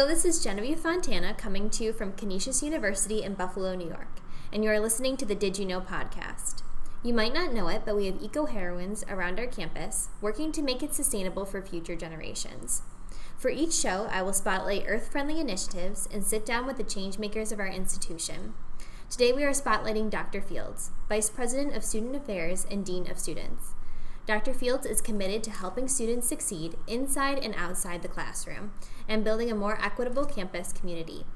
Hello, this is Genevieve Fontana coming to you from Canisius University in Buffalo, New York, and you are listening to the Did You Know podcast. You might not know it, but we have eco-heroines around our campus working to make it sustainable for future generations. For each show, I will spotlight earth-friendly initiatives and sit down with the changemakers of our institution. Today we are spotlighting Dr. Fields, Vice President of Student Affairs and Dean of Students. Dr. Fields is committed to helping students succeed inside and outside the classroom and building a more equitable campus community.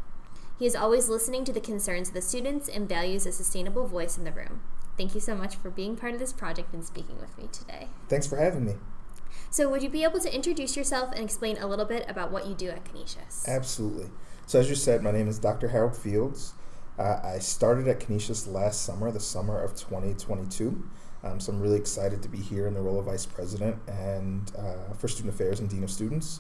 He is always listening to the concerns of the students and values a sustainable voice in the room. Thank you so much for being part of this project and speaking with me today. Thanks for having me. So would you be able to introduce yourself and explain a little bit about what you do at Canisius? Absolutely. So as you said, my name is Dr. Harold Fields. I started at Canisius last summer, the summer of 2022. So I'm really excited to be here in the role of Vice President and for Student Affairs and Dean of Students.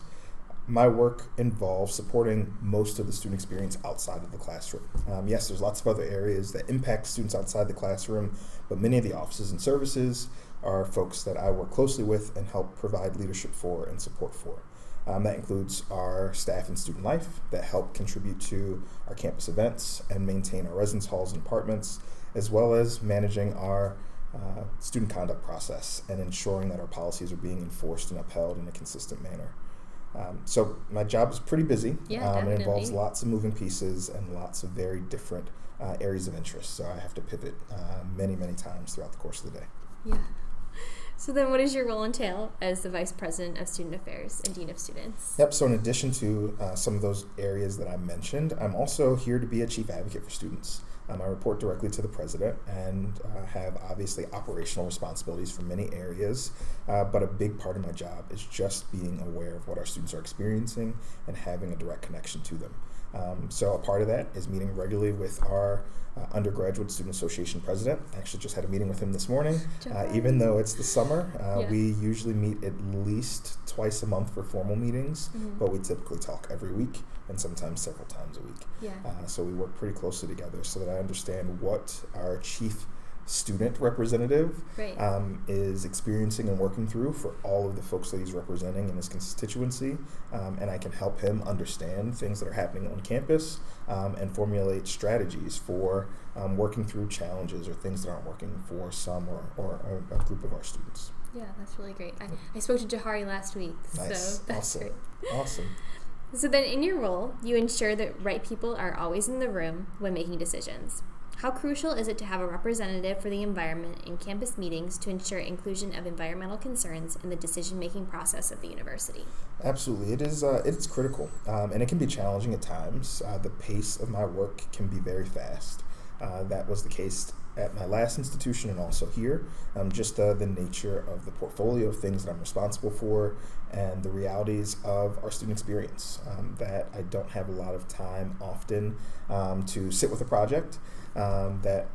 My work involves supporting most of the student experience outside of the classroom. Yes, there's lots of other areas that impact students outside the classroom, but many of the offices and services are folks that I work closely with and help provide leadership for and support for. That includes our staff and student life that help contribute to our campus events and maintain our residence halls and apartments, as well as managing our student conduct process and ensuring that our policies are being enforced and upheld in a consistent manner. So my job is pretty busy. Definitely. It involves lots of moving pieces and lots of very different areas of interest. So I have to pivot many times throughout the course of the day. Yeah. So then what does your role entail as the Vice President of Student Affairs and Dean of Students? Yep, so in addition to some of those areas that I mentioned, I'm also here to be a chief advocate for students. I report directly to the president and have obviously operational responsibilities for many areas, but a big part of my job is just being aware of what our students are experiencing and having a direct connection to them. So a part of that is meeting regularly with our undergraduate student association president. I actually just had a meeting with him this morning. Even though it's the summer, we usually meet at least twice a month for formal meetings, but we typically talk every week and sometimes several times a week. So we work pretty closely together so that I understand what our chief student representative is experiencing and working through for all of the folks that he's representing in his constituency, and I can help him understand things that are happening on campus and formulate strategies for working through challenges or things that aren't working for some or a group of our students. Yeah, that's really great. I spoke to Jahari last week, nice. So that's great. Awesome. So then in your role, you ensure that right people are always in the room when making decisions. How crucial is it to have a representative for the environment in campus meetings to ensure inclusion of environmental concerns in the decision-making process of the university? Absolutely. It's critical, and it can be challenging at times. The pace of my work can be very fast. That was the case at my last institution and also here. Just the nature of the portfolio of things that I'm responsible for and the realities of our student experience, that I don't have a lot of time often to sit with a project, that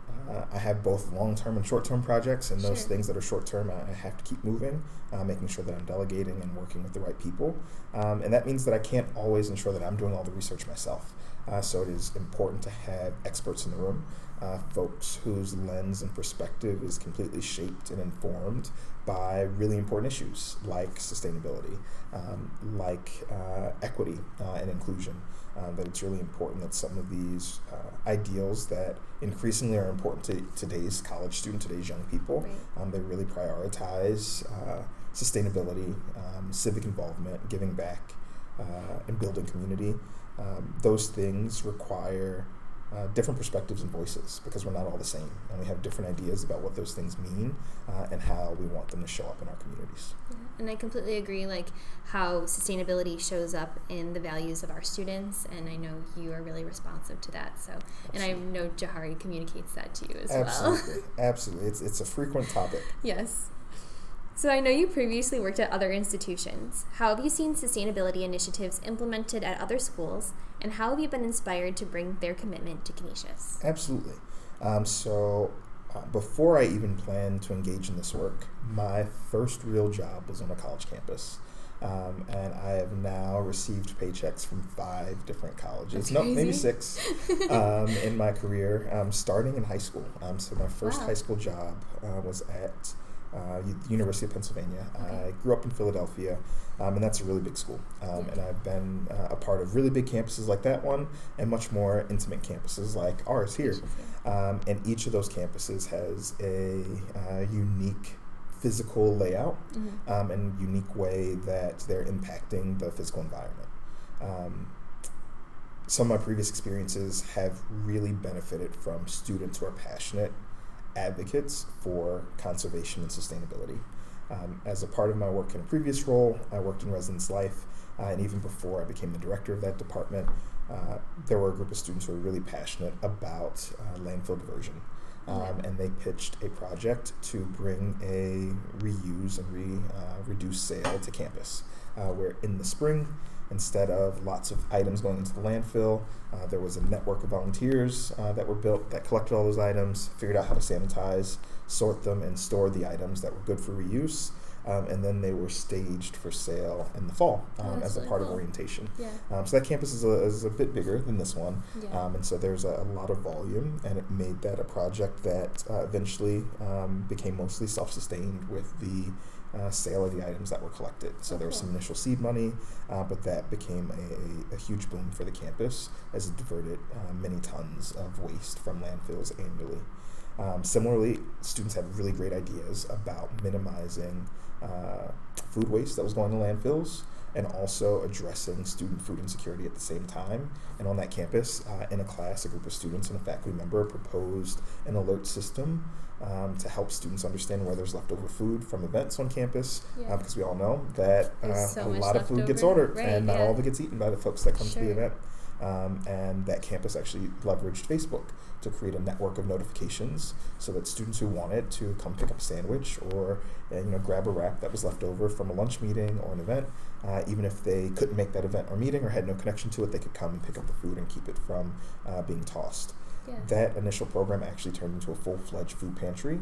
I have both long-term and short-term projects, and those things that are short-term I have to keep moving, making sure that I'm delegating and working with the right people, and that means that I can't always ensure that I'm doing all the research myself. So it is important to have experts in the room, folks whose lens and perspective is completely shaped and informed by really important issues like sustainability, like equity and inclusion. That it's really important that some of these ideals that increasingly are important to today's college student, today's young people, they really prioritize sustainability, civic involvement, giving back, and building community. Those things require different perspectives and voices because we're not all the same, and we have different ideas about what those things mean and how we want them to show up in our communities. Yeah. And I completely agree, like how sustainability shows up in the values of our students, and I know you are really responsive to that. So, Absolutely. And I know Jahari communicates that to you as well. Absolutely. It's a frequent topic. Yes. So I know you previously worked at other institutions. How have you seen sustainability initiatives implemented at other schools, and how have you been inspired to bring their commitment to Canisius? Absolutely. Before I even planned to engage in this work, my first real job was on a college campus. And I have now received paychecks from 5 different colleges. No, maybe 6 in my career, starting in high school. So my first high school job was at University of Pennsylvania. Okay. I grew up in Philadelphia, and that's a really big school. And I've been a part of really big campuses like that one and much more intimate campuses like ours here. And each of those campuses has a unique physical layout and unique way that they're impacting the physical environment. Some of my previous experiences have really benefited from students who are passionate advocates for conservation and sustainability. As a part of my work in a previous role, I worked in residence life, and even before I became the director of that department, there were a group of students who were really passionate about landfill diversion. And they pitched a project to bring a reuse and reduce sale to campus, where in the spring, instead of lots of items going into the landfill, there was a network of volunteers that were built that collected all those items, figured out how to sanitize, sort them, and store the items that were good for reuse. And then they were staged for sale in the fall as a part of orientation. So that campus is a bit bigger than this one, and so there's a lot of volume, and it made that a project that eventually became mostly self-sustained with the sale of the items that were collected. So there was some initial seed money, but that became a huge boom for the campus as it diverted many tons of waste from landfills annually. Similarly, students had really great ideas about minimizing food waste that was going to landfills and also addressing student food insecurity at the same time. And on that campus, in a class, a group of students and a faculty member proposed an alert system to help students understand where there's leftover food from events on campus, because we all know that a lot of food gets ordered, and not all of it gets eaten by the folks that come to the event. And that campus actually leveraged Facebook to create a network of notifications so that students who wanted to come pick up a sandwich or grab a wrap that was left over from a lunch meeting or an event, even if they couldn't make that event or meeting or had no connection to it, they could come and pick up the food and keep it from being tossed. That initial program actually turned into a full-fledged food pantry,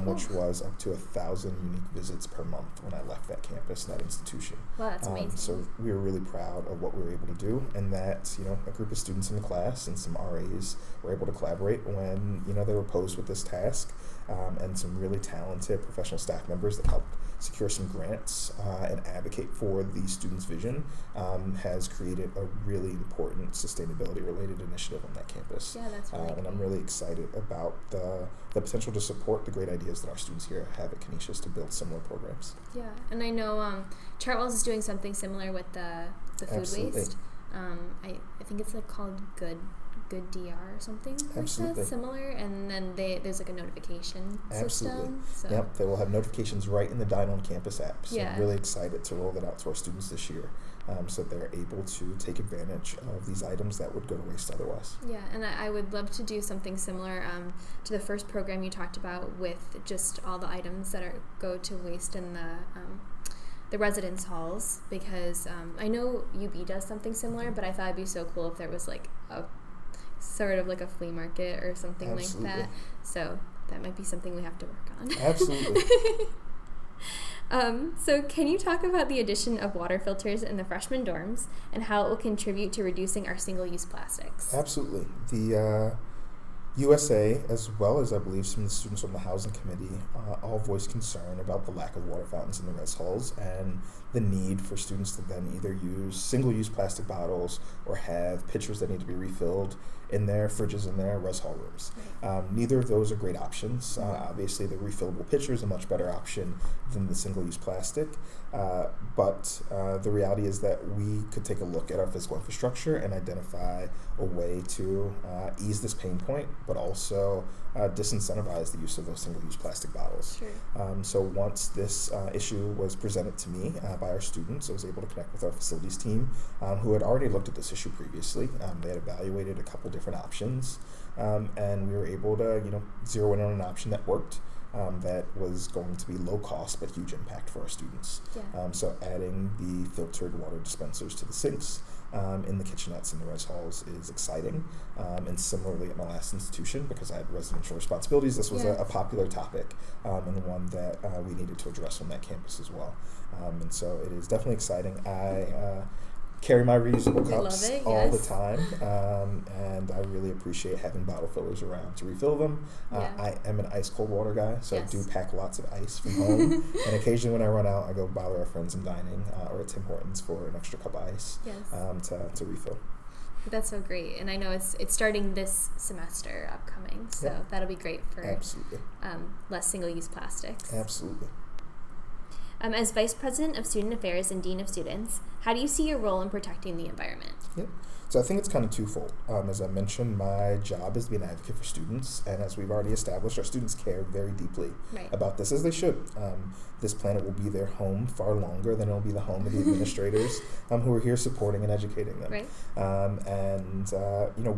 which was up to 1,000 unique visits per month when I left that campus and that institution. Wow, that's amazing. So we were really proud of what we were able to do, and that a group of students in the class and some RAs were able to collaborate when they were posed with this task, and some really talented professional staff members that helped secure some grants and advocate for the students' vision has created a really important sustainability-related initiative on that campus. Yeah, that's really and I'm really excited about the potential to support the great ideas that our students here have at Kenisha to build similar programs. Yeah, and I know Chartwell's is doing something similar with the food waste. I think it's called Good DR or something like that, similar, and then there's a notification system. So. Yep, they will have notifications right in the Dine on Campus app. So I'm really excited to roll that out to our students this year, so they're able to take advantage of these items that would go to waste otherwise. Yeah, and I would love to do something similar to the first program you talked about with just all the items that go to waste in the residence halls, because I know UB does something similar, but I thought it'd be so cool if there was a sort of a flea market or something like that. So that might be something we have to work on. Absolutely. So can you talk about the addition of water filters in the freshman dorms and how it will contribute to reducing our single-use plastics? Absolutely. The USA, as well as I believe some of the students on the housing committee, all voiced concern about the lack of water fountains in the res halls and the need for students to then either use single-use plastic bottles or have pitchers that need to be refilled in their fridges in their res hall rooms. Neither of those are great options. Obviously, the refillable pitcher is a much better option than the single-use plastic, but the reality is that we could take a look at our physical infrastructure and identify a way to ease this pain point, but also disincentivize the use of those single-use plastic bottles. So once this issue was presented to me by our students, I was able to connect with our facilities team, who had already looked at this issue previously. They had evaluated a couple different options, and we were able to zero in on an option that worked. That was going to be low cost but huge impact for our students. So adding the filtered water dispensers to the sinks in the kitchenettes in the res halls is exciting. And similarly at my last institution, because I had residential responsibilities, this was a popular topic and one that we needed to address on that campus as well. And so it is definitely exciting. carry my reusable We cups love it, all the yes. time, and I really appreciate having bottle fillers around to refill them. Yeah. I am an ice cold water guy, so Yes. I do pack lots of ice from home, and occasionally when I run out, I go bother our friends in dining or at Tim Hortons for an extra cup of ice Yes. to refill. That's so great, and I know it's starting this semester upcoming, so Yep. that'll be great for Absolutely. less single-use plastics. Absolutely. As Vice President of Student Affairs and Dean of Students, how do you see your role in protecting the environment? Yep. So I think it's kind of twofold. As I mentioned, my job is to be an advocate for students, and as we've already established, our students care very deeply Right. about this, as they should. This planet will be their home far longer than it will be the home of the administrators who are here supporting and educating them. Right.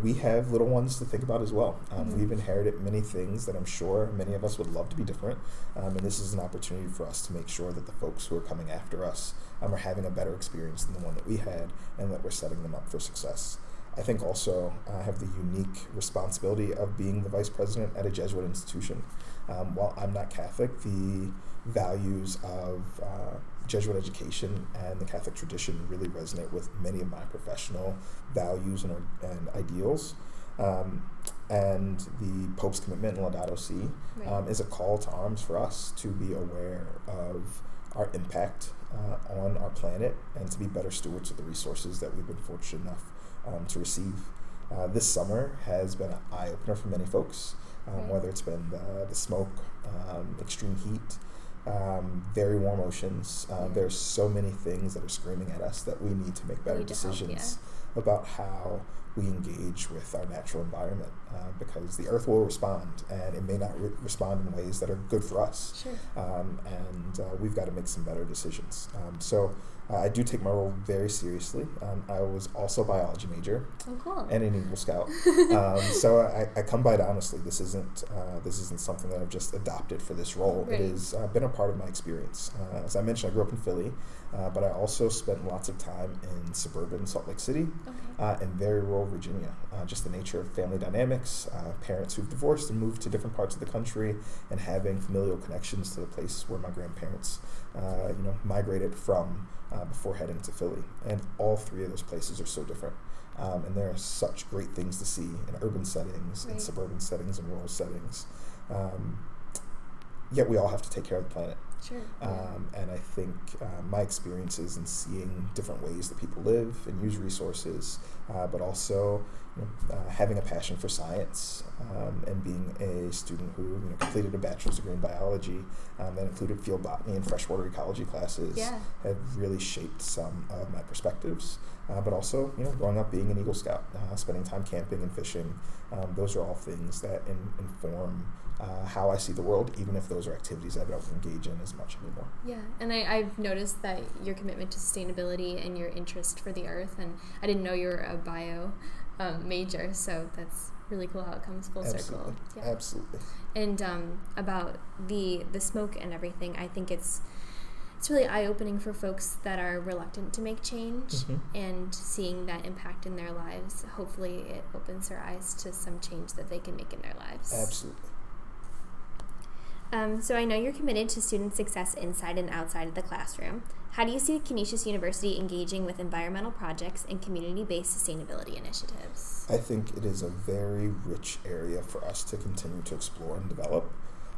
We have little ones to think about as well. Mm-hmm. We've inherited many things that I'm sure many of us would love to be different, and this is an opportunity for us to make sure that the folks who are coming after us are having a better experience than the one that we had, and that we're setting them up for success. I think also I have the unique responsibility of being the vice president at a Jesuit institution. While I'm not Catholic, the values of Jesuit education and the Catholic tradition really resonate with many of my professional values and ideals. And the Pope's commitment in Laudato Si is a call to arms for us to be aware of our impact on our planet and to be better stewards of the resources that we've been fortunate enough to receive. This summer has been an eye-opener for many folks, whether it's been the smoke, extreme heat, very warm oceans. There's so many things that are screaming at us that we need to make better decisions about how we engage with our natural environment, because the earth will respond, and it may not respond in ways that are good for us. Sure. And we've got to make some better decisions. So I do take my role very seriously. I was also a biology major. Oh, cool. And an Eagle Scout. So I come by it honestly. This isn't something that I've just adopted for this role. Right. It has been a part of my experience. As I mentioned, I grew up in Philly, but I also spent lots of time in suburban Salt Lake City and very rural Virginia. Just the nature of family dynamics, parents who've divorced and moved to different parts of the country, and having familial connections to the place where my grandparents migrated from before heading to Philly. And all three of those places are so different. And there are such great things to see in urban settings, in suburban settings, and rural settings. Yet we all have to take care of the planet. Sure. And I think my experiences in seeing different ways that people live and use resources, but also having a passion for science, and being a student who completed a bachelor's degree in biology that included field botany and freshwater ecology classes, have really shaped some of my perspectives. But also, growing up being an Eagle Scout, spending time camping and fishing, those are all things that inform how I see the world, even if those are activities I don't engage in as much anymore. Yeah, and I've noticed that your commitment to sustainability and your interest for the earth, and I didn't know you were a bio major, so that's really cool how it comes full circle. Yeah. Absolutely. And about the smoke and everything, I think it's really eye-opening for folks that are reluctant to make change, and seeing that impact in their lives. Hopefully it opens their eyes to some change that they can make in their lives. Absolutely. So I know you're committed to student success inside and outside of the classroom. How do you see Canisius University engaging with environmental projects and community-based sustainability initiatives? I think it is a very rich area for us to continue to explore and develop.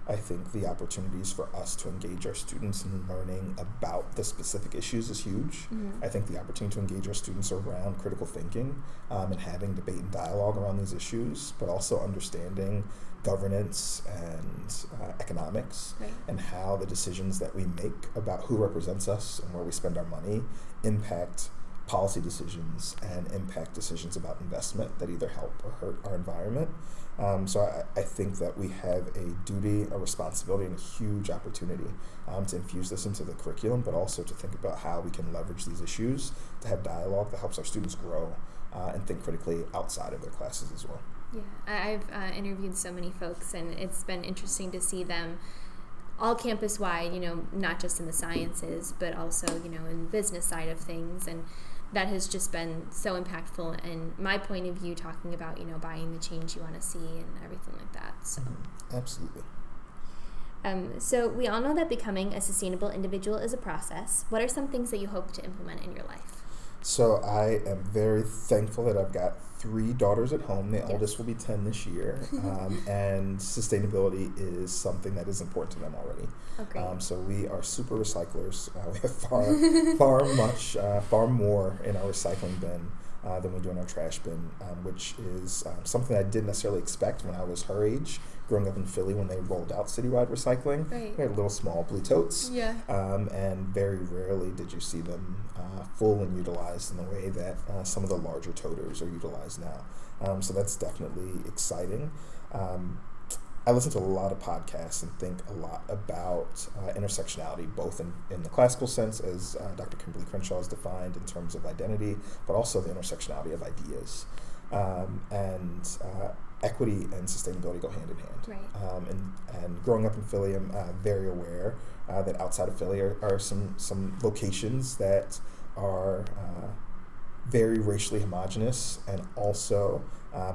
I think the opportunities for us to engage our students in learning about the specific issues is huge. I think the opportunity to engage our students around critical thinking and having debate and dialogue around these issues, but also understanding governance and economics, and how the decisions that we make about who represents us and where we spend our money impact policy decisions and impact decisions about investment that either help or hurt our environment. So I think that we have a duty, a responsibility, and a huge opportunity to infuse this into the curriculum, but also to think about how we can leverage these issues to have dialogue that helps our students grow and think critically outside of their classes as well. Yeah, I've interviewed so many folks, and it's been interesting to see them all campus-wide, not just in the sciences, but also, in the business side of things. And that has just been so impactful, and my point of view talking about, buying the change you want to see and everything like that. So. Absolutely. So we all know that becoming a sustainable individual is a process. What are some things that you hope to implement in your life? So I am very thankful that I've got 3 daughters at home. The oldest will be 10 this year. And sustainability is something that is important to them already. Okay. So we are super recyclers. We have far more in our recycling bin than we do in our trash bin, which is something I didn't necessarily expect when I was her age, growing up in Philly when they rolled out citywide recycling. Right. They had little small blue totes. Yeah. And very rarely did you see them full and utilized in the way that some of the larger toters are utilized now. So that's definitely exciting. I listen to a lot of podcasts and think a lot about intersectionality, both in the classical sense, as Dr. Kimberly Crenshaw has defined in terms of identity, but also the intersectionality of ideas. And equity and sustainability go hand in hand. Right. And growing up in Philly, I'm very aware that outside of Philly are some locations that are very racially homogenous and also,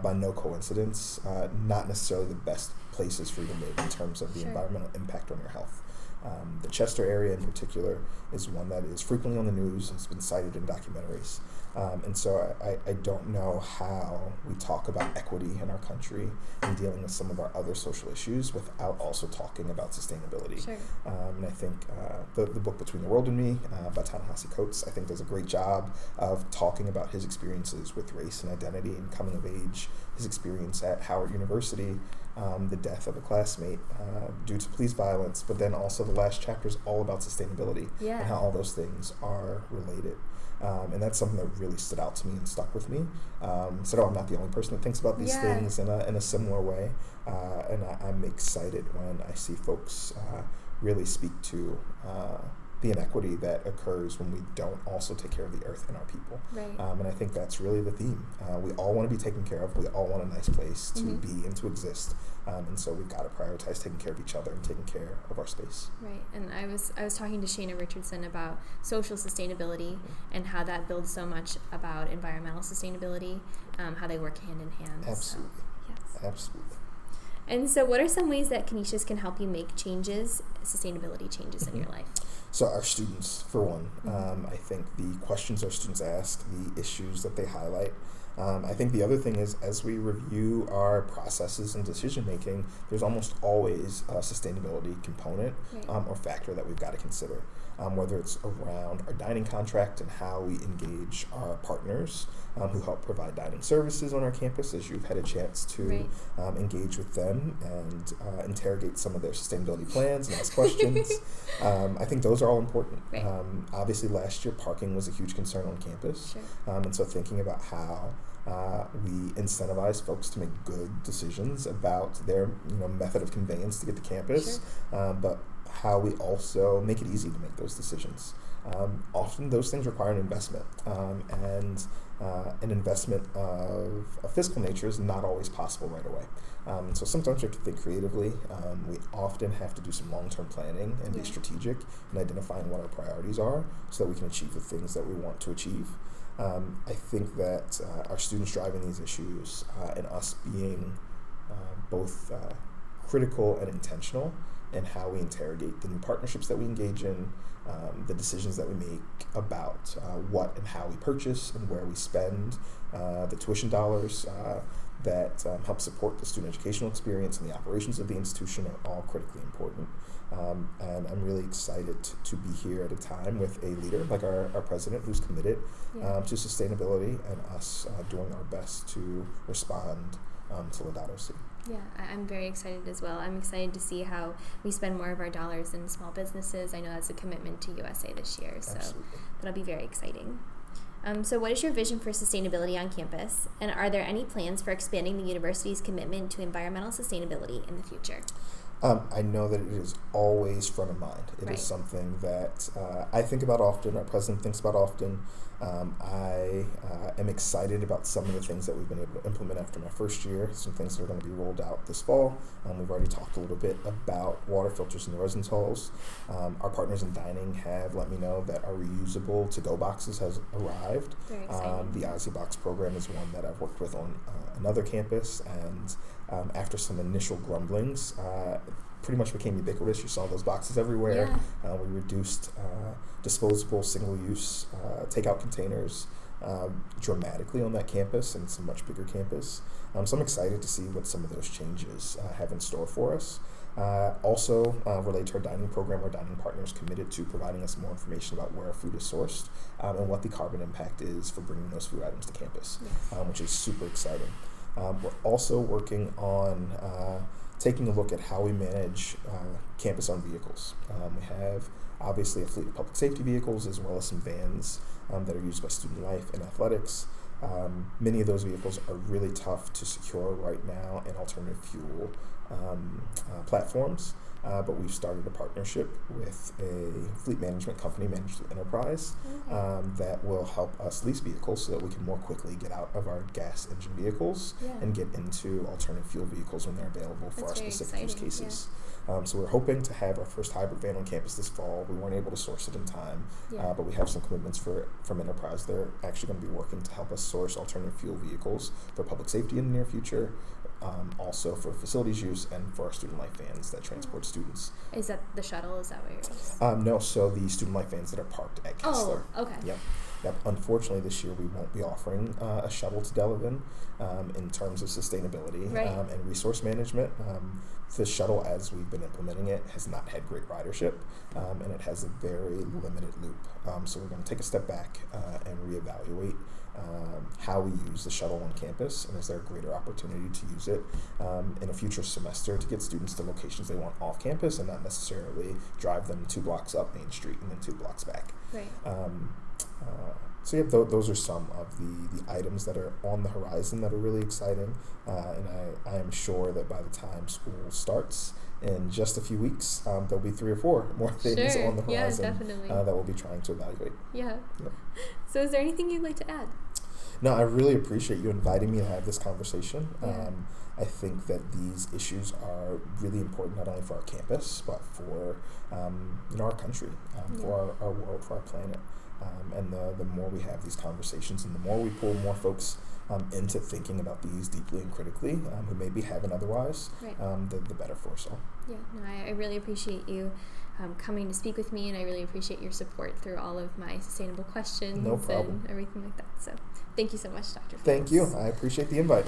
by no coincidence, not necessarily the best places for you to live in terms of the environmental impact on your health. The Chester area in particular is one that is frequently on the news and has been cited in documentaries. And so I don't know how we talk about equity in our country and dealing with some of our other social issues without also talking about sustainability. Sure. And I think the book Between the World and Me by Ta-Nehisi Coates, I think, does a great job of talking about his experiences with race and identity and coming of age, his experience at Howard University, the death of a classmate due to police violence, but then also the last chapter is all about sustainability and how all those things are related. And that's something that really stood out to me and stuck with me. So I'm not the only person that thinks about these things in a similar way. And I'm excited when I see folks really speak to the inequity that occurs when we don't also take care of the earth and our people. Right. And I think that's really the theme. We all want to be taken care of. We all want a nice place to be and to exist. And so we've got to prioritize taking care of each other and taking care of our space. Right. And I was talking to Shana Richardson about social sustainability and how that builds so much about environmental sustainability, how they work hand in hand. Absolutely. So, yes. Absolutely. And so what are some ways that Kenishas can help you make sustainability changes in your life? So our students, for one, I think the questions our students ask, the issues that they highlight. I think the other thing is, as we review our processes and decision making, there's almost always a sustainability component or factor that we've got to consider. Whether it's around our dining contract and how we engage our partners who help provide dining services on our campus, as you've had a chance to engage with them and interrogate some of their sustainability plans and ask questions. I think those are all important. Obviously, last year, parking was a huge concern on campus. And so thinking about how we incentivize folks to make good decisions about their method of conveyance to get to campus, but how we also make it easy to make those decisions. Often those things require an investment, and an investment of a fiscal nature is not always possible right away. So sometimes we have to think creatively. We often have to do some long-term planning and be strategic in identifying what our priorities are so that we can achieve the things that we want to achieve. I think that our students driving these issues and us being both critical and intentional in how we interrogate the new partnerships that we engage in, the decisions that we make about what and how we purchase and where we spend the tuition dollars that help support the student educational experience and the operations of the institution are all critically important. And I'm really excited to be here at a time with a leader like our president who's committed to sustainability and us doing our best to respond to Laudato Si. Yeah, I'm very excited as well. I'm excited to see how we spend more of our dollars in small businesses. I know that's a commitment to USA this year, so that'll be very exciting. So what is your vision for sustainability on campus, and are there any plans for expanding the university's commitment to environmental sustainability in the future? I know that it is always front of mind. It is something that I think about often, our president thinks about often. I am excited about some of the things that we've been able to implement after my first year, some things that are going to be rolled out this fall. We've already talked a little bit about water filters in the residence halls. Our partners in dining have let me know that our reusable to-go boxes has arrived. Very exciting. The Ozzy Box program is one that I've worked with on another campus, and after some initial grumblings, pretty much became ubiquitous. You saw those boxes everywhere. We reduced disposable, single-use takeout containers dramatically on that campus, and it's a much bigger campus. So I'm excited to see what some of those changes have in store for us. Also, related to our dining program, our dining partners committed to providing us more information about where our food is sourced and what the carbon impact is for bringing those food items to campus, which is super exciting. We're also working on taking a look at how we manage campus-owned vehicles. We have obviously a fleet of public safety vehicles as well as some vans that are used by student life and athletics. Many of those vehicles are really tough to secure right now in alternative fuel platforms, but we've started a partnership with a fleet management company managed through Enterprise that will help us lease vehicles so that we can more quickly get out of our gas engine vehicles and get into alternative fuel vehicles when they're available for our specific use cases. So we're hoping to have our first hybrid van on campus this fall. We weren't able to source it in time, but we have some commitments from Enterprise. They're actually going to be working to help us source alternative fuel vehicles for public safety in the near future, also for facilities use and for our student life vans that transport students. Is that the shuttle? Is that what you're No, so the student life vans that are parked at Kessler. Oh, okay. Yep. Unfortunately, this year we won't be offering a shuttle to Delavan in terms of sustainability and resource management. The shuttle, as we've been implementing it, has not had great ridership, and it has a very limited loop. So we're going to take a step back and reevaluate how we use the shuttle on campus, and is there a greater opportunity to use it in a future semester to get students to locations they want off campus and not necessarily drive them 2 blocks up Main Street and then 2 blocks back. So those are some of the items that are on the horizon that are really exciting, and I am sure that by the time school starts in just a few weeks, there'll be 3 or 4 more things on the horizon that we'll be trying to evaluate. So is there anything you'd like to add? No, I really appreciate you inviting me to have this conversation. I think that these issues are really important not only for our campus, but for our country, for our world, for our planet. And the more we have these conversations and the more we pull more folks into thinking about these deeply and critically, who maybe haven't otherwise, the better for us all. I really appreciate you coming to speak with me, and I really appreciate your support through all of my sustainable questions and everything like that. So thank you so much, Dr. Fields. Thank you. I appreciate the invite.